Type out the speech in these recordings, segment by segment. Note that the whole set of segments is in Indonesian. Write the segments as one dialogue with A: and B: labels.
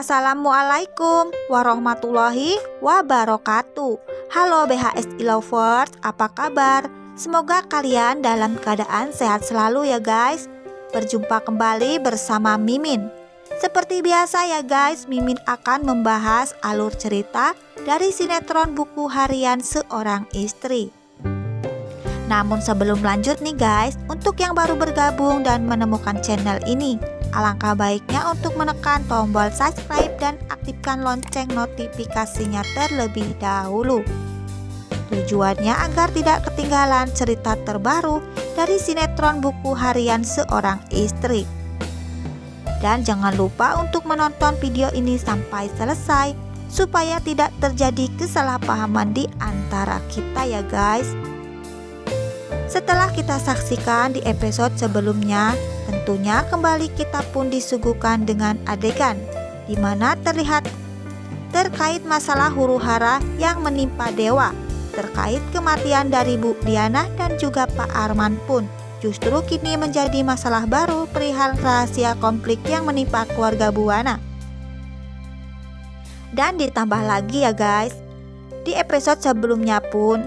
A: Assalamualaikum warahmatullahi wabarakatuh. Halo BHSI Lovers, apa kabar? Semoga kalian dalam keadaan sehat selalu ya guys. Berjumpa kembali bersama Mimin. Seperti biasa ya guys, Mimin akan membahas alur cerita dari sinetron Buku Harian Seorang Istri. Namun sebelum lanjut nih guys, untuk yang baru bergabung dan menemukan channel ini, alangkah baiknya untuk menekan tombol subscribe dan aktifkan lonceng notifikasinya terlebih dahulu. Tujuannya agar tidak ketinggalan cerita terbaru dari sinetron Buku Harian Seorang Istri. Dan jangan lupa untuk menonton video ini sampai selesai supaya tidak terjadi kesalahpahaman di antara kita ya guys. Setelah kita saksikan di episode sebelumnya, tentunya kembali kita pun disuguhkan dengan adegan di mana terlihat terkait masalah huru-hara yang menimpa Dewa, terkait kematian dari Bu Diana dan juga Pak Arman pun justru kini menjadi masalah baru perihal rahasia konflik yang menimpa keluarga Buana. Dan ditambah lagi ya guys, di episode sebelumnya pun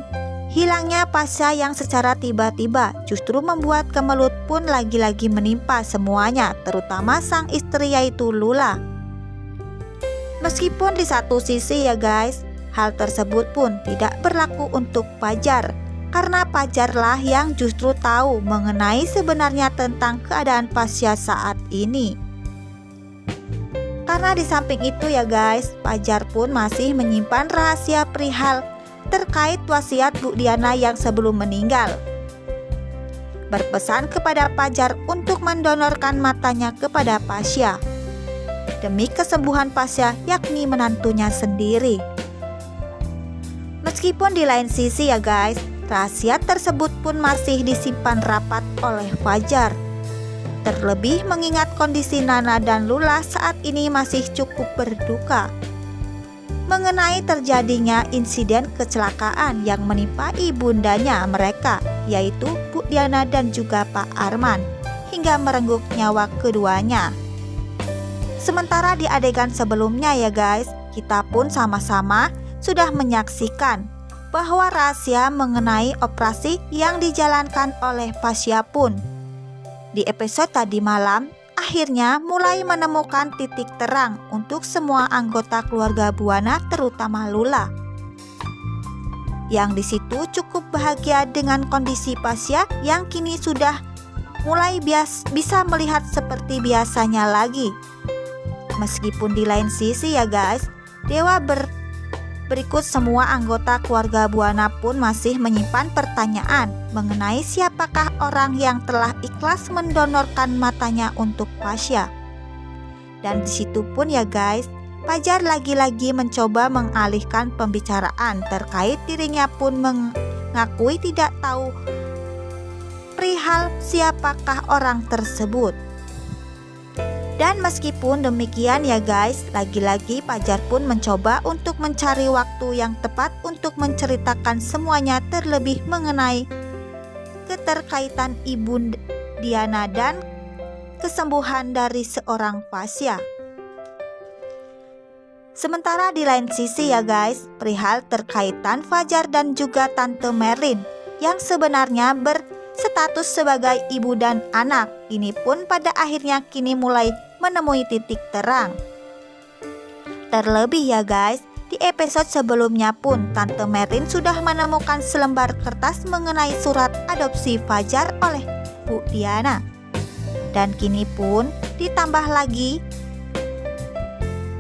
A: hilangnya Pasha yang secara tiba-tiba justru membuat kemelut pun lagi-lagi menimpa semuanya, terutama sang istri yaitu Lula. Meskipun di satu sisi ya guys, hal tersebut pun tidak berlaku untuk Fajar, karena Fajarlah yang justru tahu mengenai sebenarnya tentang keadaan Pasha saat ini. Karena di samping itu ya guys, Fajar pun masih menyimpan rahasia perihal terkait wasiat Bu Diana yang sebelum meninggal. Berpesan kepada Fajar untuk mendonorkan matanya kepada Pasha demi kesembuhan Pasha, yakni menantunya sendiri. Meskipun di lain sisi ya guys, rahasia tersebut pun masih disimpan rapat oleh Fajar. Terlebih mengingat kondisi Nana dan Lula saat ini masih cukup berduka mengenai terjadinya insiden kecelakaan yang menimpa ibundanya mereka, yaitu Bu Diana dan juga Pak Arman, hingga merenggut nyawa keduanya. Sementara di adegan sebelumnya ya guys, kita pun sama-sama sudah menyaksikan bahwa rahasia mengenai operasi yang dijalankan oleh Pasha pun di episode tadi malam akhirnya mulai menemukan titik terang untuk semua anggota keluarga Buana, terutama Lula, yang disitu cukup bahagia dengan kondisi Pasha yang kini sudah mulai bisa melihat seperti biasanya lagi. Meskipun di lain sisi ya guys, Dewa berikut semua anggota keluarga Buana pun masih menyimpan pertanyaan mengenai siapakah orang yang telah ikhlas mendonorkan matanya untuk Pasha. Dan disitu pun ya guys, Fajar lagi-lagi mencoba mengalihkan pembicaraan terkait dirinya pun mengakui tidak tahu perihal siapakah orang tersebut. Dan meskipun demikian ya guys, lagi-lagi Fajar pun mencoba untuk mencari waktu yang tepat untuk menceritakan semuanya, terlebih mengenai keterkaitan Ibu Diana dan kesembuhan dari seorang Pasha. Sementara di lain sisi ya guys, perihal terkaitan Fajar dan juga Tante Merlin yang sebenarnya berstatus sebagai ibu dan anak, ini pun pada akhirnya kini mulai menemui titik terang. Terlebih ya guys, di episode sebelumnya pun Tante Merlin sudah menemukan selembar kertas mengenai surat adopsi Fajar oleh Bu Diana. Dan kini pun ditambah lagi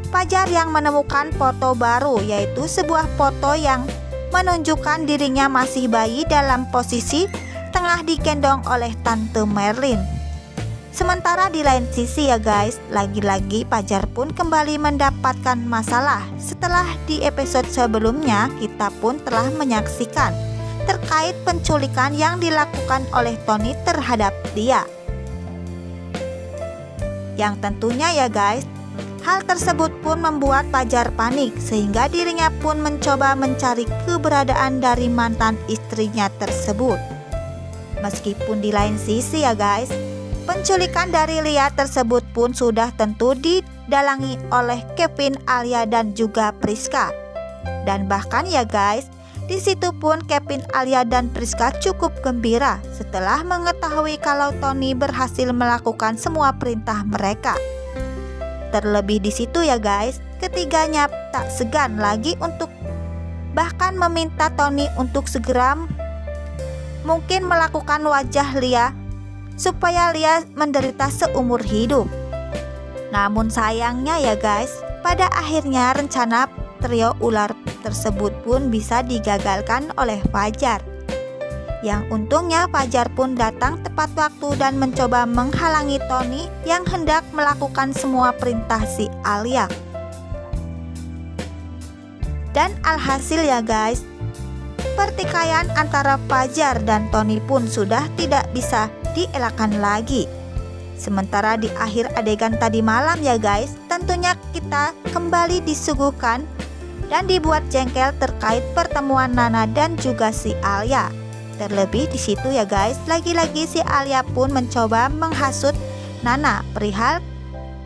A: Fajar yang menemukan foto baru, yaitu sebuah foto yang menunjukkan dirinya masih bayi dalam posisi tengah digendong oleh Tante Merlin. Sementara di lain sisi ya guys, lagi-lagi Fajar pun kembali mendapatkan masalah setelah di episode sebelumnya kita pun telah menyaksikan terkait penculikan yang dilakukan oleh Tony terhadap dia. Yang tentunya ya guys, hal tersebut pun membuat Fajar panik sehingga dirinya pun mencoba mencari keberadaan dari mantan istrinya tersebut. Meskipun di lain sisi ya guys, Penculikan dari Lia tersebut pun sudah tentu didalangi oleh Kevin, Alia dan juga Priska. Dan bahkan ya guys, di situ pun Kevin, Alia dan Priska cukup gembira setelah mengetahui kalau Tony berhasil melakukan semua perintah mereka. Terlebih di situ ya guys, ketiganya tak segan lagi untuk bahkan meminta Tony untuk segera mungkin melakukan wajah Lia supaya Lia menderita seumur hidup. Namun sayangnya ya guys, pada akhirnya rencana trio ular tersebut pun bisa digagalkan oleh Fajar. Yang untungnya Fajar pun datang tepat waktu dan mencoba menghalangi Tony yang hendak melakukan semua perintah si Alia. Dan alhasil ya guys, pertikaian antara Fajar dan Tony pun sudah tidak bisa dielakkan lagi. Sementara di akhir adegan tadi malam ya guys, tentunya kita kembali disuguhkan dan dibuat jengkel terkait pertemuan Nana dan juga si Alia. Terlebih di situ ya guys, lagi-lagi si Alia pun mencoba menghasut Nana perihal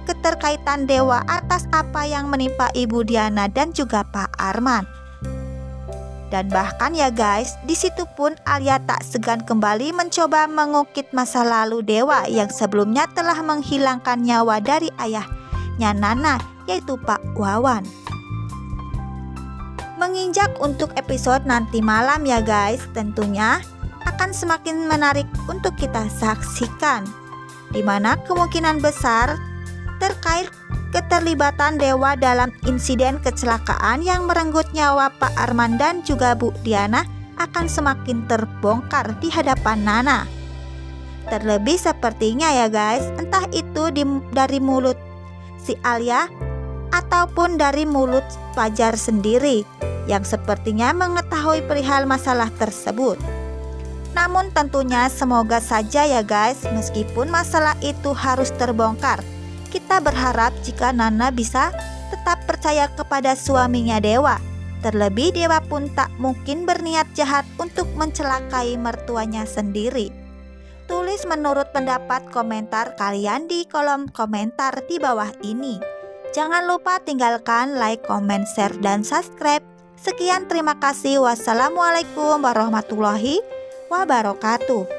A: keterkaitan dewa atas apa yang menimpa Ibu Diana dan juga Pak Arman. Dan bahkan ya guys, di situ pun Alia tak segan kembali mencoba mengungkit masa lalu dewa yang sebelumnya telah menghilangkan nyawa dari ayahnya Nana, yaitu Pak Wawan. Menginjak untuk episode nanti malam ya guys, tentunya akan semakin menarik untuk kita saksikan, dimana kemungkinan besar terkait keterlibatan dewa dalam insiden kecelakaan yang merenggut nyawa Pak Arman dan juga Bu Diana akan semakin terbongkar di hadapan Nana. Terlebih sepertinya ya guys, entah itu dari mulut si Alia ataupun dari mulut Fajar sendiri yang sepertinya mengetahui perihal masalah tersebut. Namun tentunya semoga saja ya guys, meskipun masalah itu harus terbongkar, kita berharap jika Nana bisa tetap percaya kepada suaminya Dewa. Terlebih Dewa pun tak mungkin berniat jahat untuk mencelakai mertuanya sendiri. Tulis menurut pendapat komentar kalian di kolom komentar di bawah ini. Jangan lupa tinggalkan like, comment, share, dan subscribe. Sekian, terima kasih. Wassalamualaikum warahmatullahi wabarakatuh.